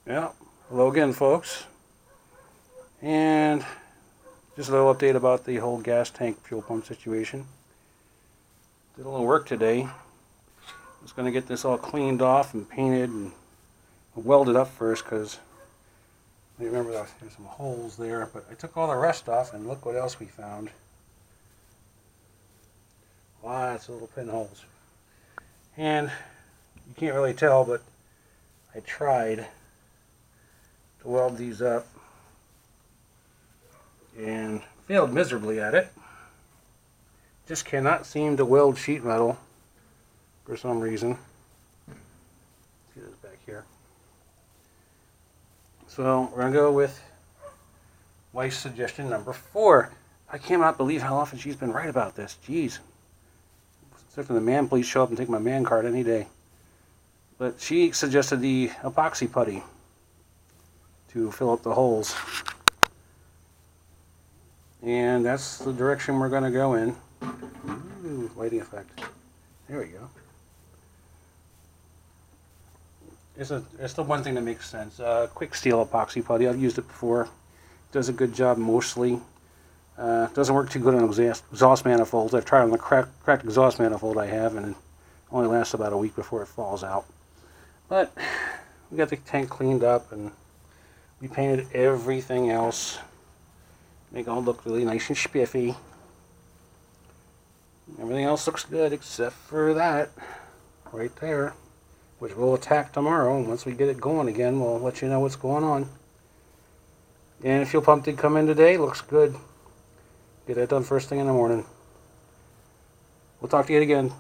Yeah, hello again, folks. And just a little update about the whole gas tank fuel pump situation. Did a little work today. I was going to get this all cleaned off and painted and welded up first because I remember there's some holes there, but I took all the rust off and look what else we found. Lots of little pinholes. And you can't really tell, but I tried to weld these up and failed miserably at it. Just cannot seem to weld sheet metal for some reason. Let's get this back here. So we're going to go with wife's suggestion number 4. I cannot believe how often she's been right about this. Jeez. Except when the man please show up and take my man card any day. But she suggested the epoxy putty to fill up the holes. And that's the direction we're going to go in. Ooh, lighting effect. There we go. It's the one thing that makes sense. Quiksteel Epoxy Putty. I've used it before. Does a good job mostly. Doesn't work too good on exhaust manifolds. I've tried on the cracked exhaust manifold I have, and it only lasts about a week before it falls out. But we got the tank cleaned up, and we painted everything else. Make it all look really nice and spiffy. Everything else looks good except for that right there, which we'll attack tomorrow. And once we get it going again, we'll let you know what's going on. And the fuel pump did come in today. Looks good. Get that done first thing in the morning. We'll talk to you again.